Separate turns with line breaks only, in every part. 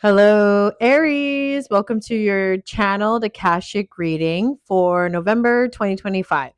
Hello, Aries. Welcome to your channel, the Akashic Reading for November 2025.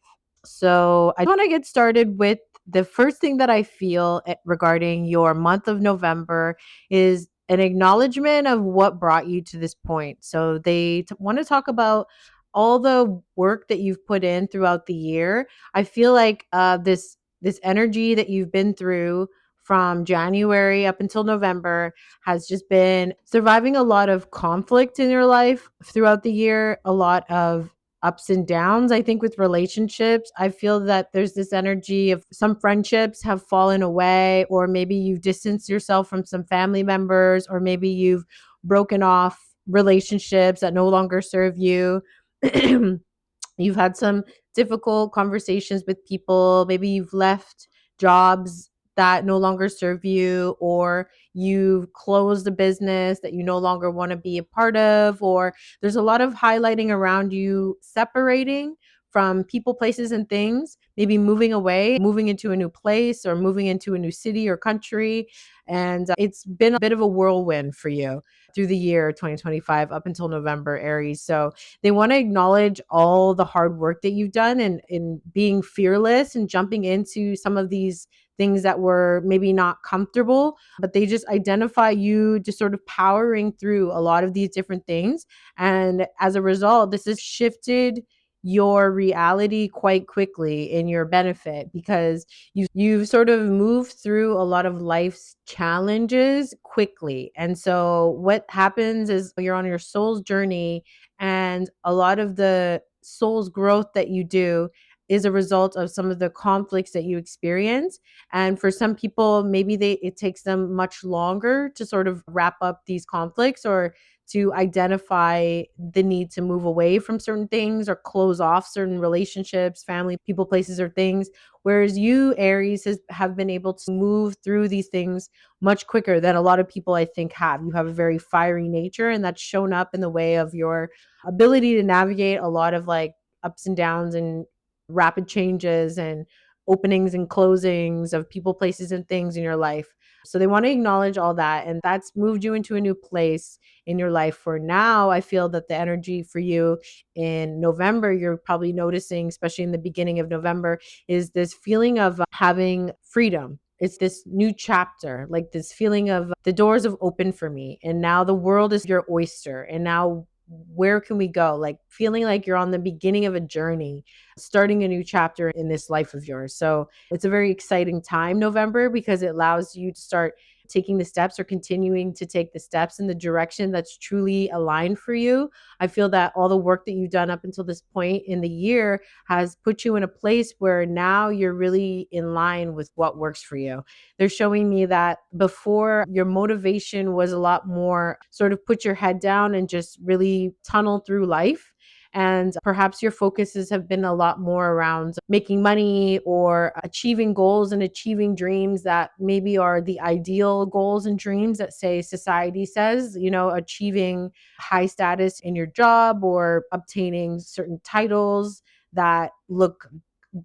So, I want to get started with the first thing that I feel regarding your month of November is an acknowledgement of what brought you to this point. So, they want to talk about all the work that you've put in throughout the year. I feel like this energy that you've been through from January up until November has just been surviving a lot of conflict in your life throughout the year, a lot of ups and downs. I think with relationships, I feel that there's this energy of some friendships have fallen away, or maybe you've distanced yourself from some family members, or maybe you've broken off relationships that no longer serve you. You've had some difficult conversations with people. Maybe you've left jobs that no longer serve you, or you've closed a business that you no longer want to be a part of, or there's a lot of highlighting around you separating from people, places, and things, maybe moving away, moving into a new place, or moving into a new city or country. And it's been a bit of a whirlwind for you through the year 2025 up until November, Aries. So they want to acknowledge all the hard work that you've done and in being fearless and jumping into some of these things that were maybe not comfortable, but they just identify you just sort of powering through a lot of these different things. And as a result, this has shifted your reality quite quickly in your benefit, because you've sort of moved through a lot of life's challenges quickly. And so what happens is you're on your soul's journey, and a lot of the soul's growth that you do is a result of some of the conflicts that you experience. And for some people, maybe it takes them much longer to sort of wrap up these conflicts, or to identify the need to move away from certain things or close off certain relationships, family, people, places, or things. Whereas you, Aries, have been able to move through these things much quicker than a lot of people, I think, have. You have a very fiery nature, and that's shown up in the way of your ability to navigate a lot of like ups and downs and rapid changes and openings and closings of people, places, and things in your life. So they want to acknowledge all that. And that's moved you into a new place in your life. For now, I feel that the energy for you in November, you're probably noticing, especially in the beginning of November, is this feeling of having freedom. It's this new chapter, like this feeling of the doors have opened for me, and now the world is your oyster. And now, where can we go? Like feeling like you're on the beginning of a journey, starting a new chapter in this life of yours. So it's a very exciting time, November, because it allows you to start taking the steps or continuing to take the steps in the direction that's truly aligned for you. I feel that all the work that you've done up until this point in the year has put you in a place where now you're really in line with what works for you. They're showing me that before, your motivation was a lot more sort of put your head down and just really tunnel through life. And perhaps your focuses have been a lot more around making money or achieving goals and achieving dreams that maybe are the ideal goals and dreams that, say, society says, achieving high status in your job or obtaining certain titles that look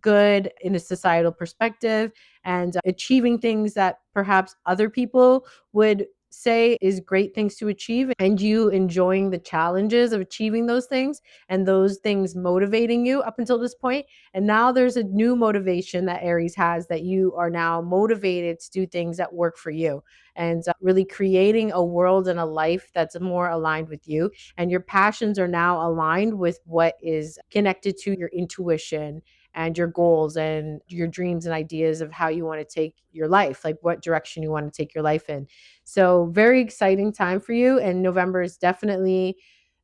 good in a societal perspective, and achieving things that perhaps other people would say is great things to achieve, and you enjoying the challenges of achieving those things, and those things motivating you up until this point. And now there's a new motivation that Aries has, that you are now motivated to do things that work for you, and really creating a world and a life that's more aligned with you. And your passions are now aligned with what is connected to your intuition and your goals and your dreams and ideas of how you want to take your life, like what direction you want to take your life in. So, very exciting time for you. And November is definitely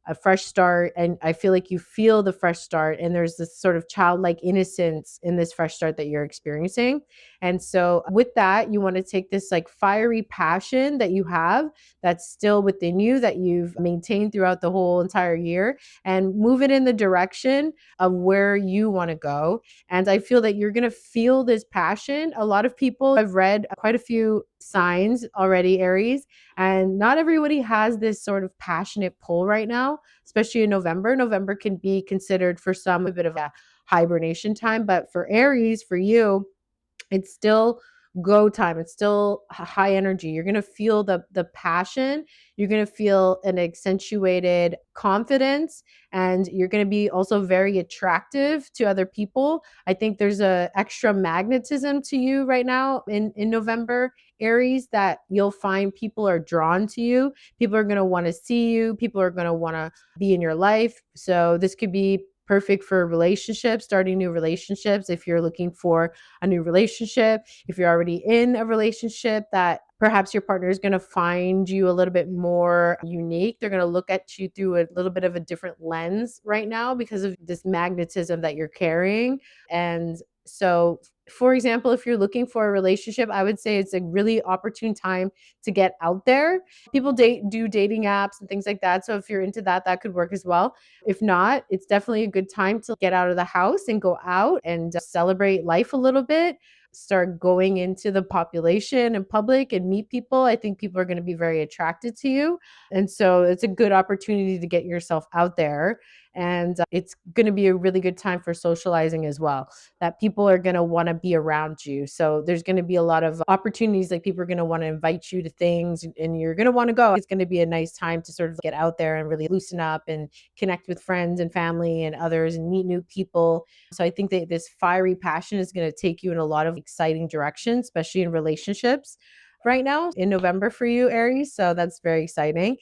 a fresh start. And I feel like you feel the fresh start. And there's this sort of childlike innocence in this fresh start that you're experiencing. And so, with that, you want to take this like fiery passion that you have, that's still within you, that you've maintained throughout the whole entire year, and move it in the direction of where you want to go. And I feel that you're going to feel this passion. A lot of people, I've read quite a few signs already, Aries, and not everybody has this sort of passionate pull right now, especially in November. November can be considered for some a bit of a hibernation time, but for Aries, for you, it's still go time. It's still high energy. You're going to feel the passion. You're going to feel an accentuated confidence, and you're going to be also very attractive to other people. I think there's a extra magnetism to you right now in November, Aries, that you'll find people are drawn to you. People are going to want to see you. People are going to want to be in your life. So this could be perfect for relationships, starting new relationships. If you're looking for a new relationship, if you're already in a relationship, that perhaps your partner is going to find you a little bit more unique. They're going to look at you through a little bit of a different lens right now because of this magnetism that you're carrying. And so, for example, if you're looking for a relationship, I would say it's a really opportune time to get out there. People do dating apps and things like that. So if you're into that, that could work as well. If not, it's definitely a good time to get out of the house and go out and celebrate life a little bit. Start going into the population and public and meet people. I think people are going to be very attracted to you. And so it's a good opportunity to get yourself out there. And it's going to be a really good time for socializing as well, that people are going to want to be around you. So there's going to be a lot of opportunities, like people are going to want to invite you to things and you're going to want to go. It's going to be a nice time to sort of get out there and really loosen up and connect with friends and family and others and meet new people. So I think that this fiery passion is going to take you in a lot of exciting directions, especially in relationships right now in November for you, Aries. So that's very exciting.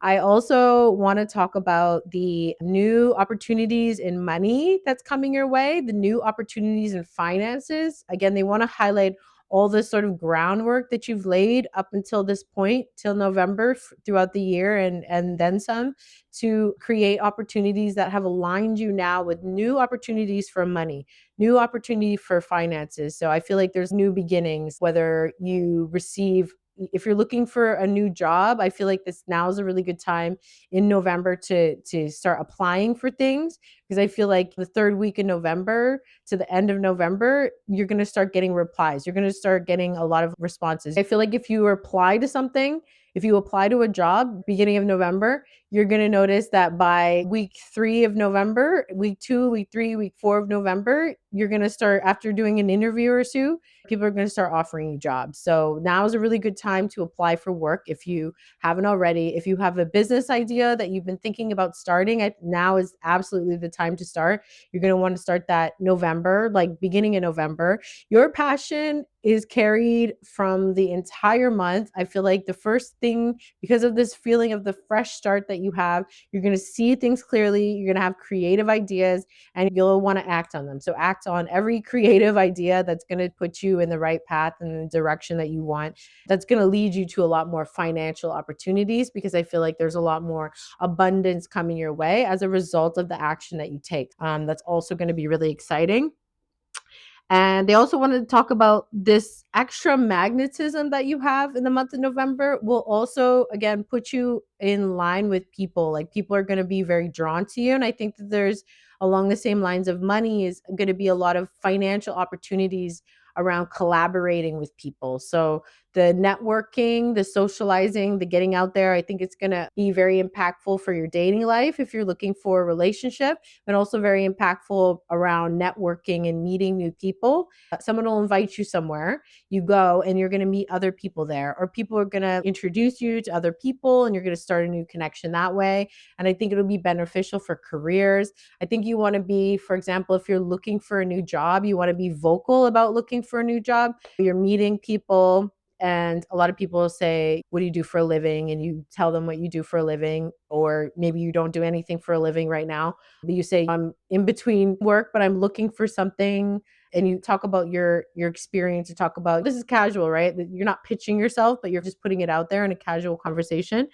I also want to talk about the new opportunities in money that's coming your way, the new opportunities in finances. Again, they want to highlight all this sort of groundwork that you've laid up until this point, till November, throughout the year and then some, to create opportunities that have aligned you now with new opportunities for money, new opportunity for finances. So I feel like there's new beginnings, whether you receive, if you're looking for a new job, I feel like this now is a really good time in November to start applying for things, because I feel like the third week in November to the end of November, you're going to start getting replies. You're going to start getting a lot of responses. I feel like if you apply to something, if you apply to a job beginning of November, you're going to notice that by week 3 of November, week 2, week 3, week 4 of November, you're going to start, after doing an interview or two, people are going to start offering you jobs. So now is a really good time to apply for work if you haven't already. If you have a business idea that you've been thinking about starting, now is absolutely the time to start. You're going to want to start that November, like beginning of November. Your passion is carried from the entire month. I feel like the first thing, because of this feeling of the fresh start that you have, you're going to see things clearly. You're going to have creative ideas and you'll want to act on them. So act on every creative idea that's going to put you in the right path and the direction that you want. That's going to lead you to a lot more financial opportunities, because I feel like there's a lot more abundance coming your way as a result of the action that you take. That's also going to be really exciting. And they also wanted to talk about this extra magnetism that you have in the month of November will also, again, put you in line with people. Like people are going to be very drawn to you. And I think that there's, along the same lines of money, is going to be a lot of financial opportunities around collaborating with people. So the networking, the socializing, the getting out there, I think it's going to be very impactful for your dating life if you're looking for a relationship, but also very impactful around networking and meeting new people. Someone will invite you somewhere, you go and you're going to meet other people there, or people are going to introduce you to other people and you're going to start a new connection that way. And I think it'll be beneficial for careers. I think you want to be, for example, if you're looking for a new job, you want to be vocal about looking for a new job. You're meeting people, and a lot of people say, what do you do for a living? And you tell them what you do for a living, or maybe you don't do anything for a living right now, but you say, I'm in between work, but I'm looking for something. And you talk about your experience. You talk about, this is casual, right? You're not pitching yourself, but you're just putting it out there in a casual conversation.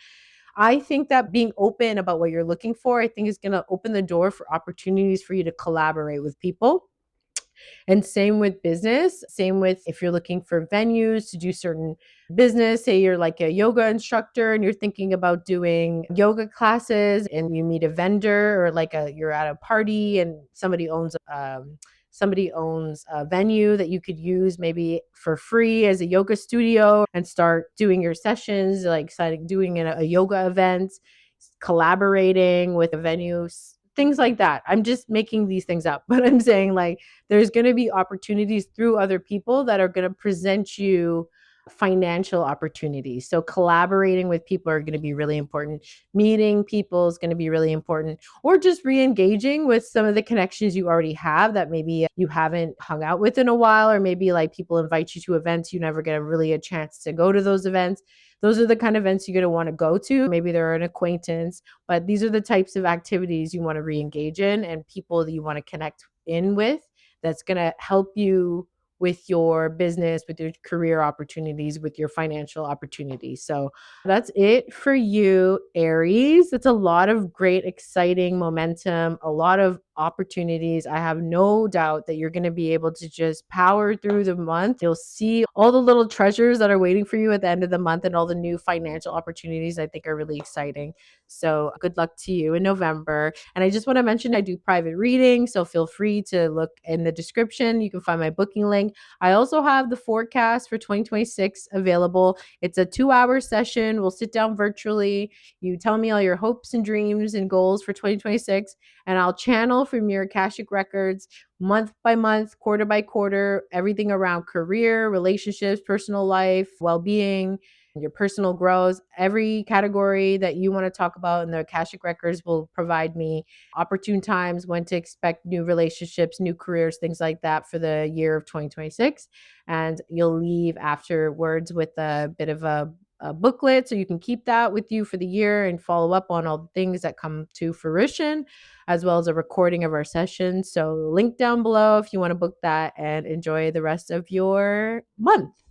I think that being open about what you're looking for, I think is going to open the door for opportunities for you to collaborate with people. And same with business, same with if you're looking for venues to do certain business. Say you're like a yoga instructor and you're thinking about doing yoga classes, and you meet a vendor, or like you're at a party and somebody owns a venue that you could use maybe for free as a yoga studio, and start doing your sessions, like doing a yoga event, collaborating with a venue things like that. I'm just making these things up, but I'm saying like there's going to be opportunities through other people that are going to present you financial opportunities. So collaborating with people are going to be really important. Meeting people is going to be really important, or just re-engaging with some of the connections you already have that maybe you haven't hung out with in a while, or maybe like people invite you to events, you never get a chance to go to those events. Those are the kind of events you're going to want to go to. Maybe they're an acquaintance, but these are the types of activities you want to re-engage in and people that you want to connect in with, that's going to help you with your business, with your career opportunities, with your financial opportunities. So that's it for you, Aries. It's a lot of great, exciting momentum, a lot of opportunities. I have no doubt that you're going to be able to just power through the month. You'll see all the little treasures that are waiting for you at the end of the month, and all the new financial opportunities I think are really exciting. So good luck to you in November. And I just want to mention I do private reading, so feel free to look in the description. You can find my booking link. I also have the forecast for 2026 available. It's a 2-hour session. We'll sit down virtually. You tell me all your hopes and dreams and goals for 2026, and I'll channel from your Akashic Records month by month, quarter by quarter, everything around career, relationships, personal life, well being, your personal growth. Every category that you want to talk about in the Akashic Records will provide me opportune times, when to expect new relationships, new careers, things like that for the year of 2026. And you'll leave afterwards with a bit of a booklet, so you can keep that with you for the year and follow up on all the things that come to fruition, as well as a recording of our session. So link down below if you want to book that, and enjoy the rest of your month.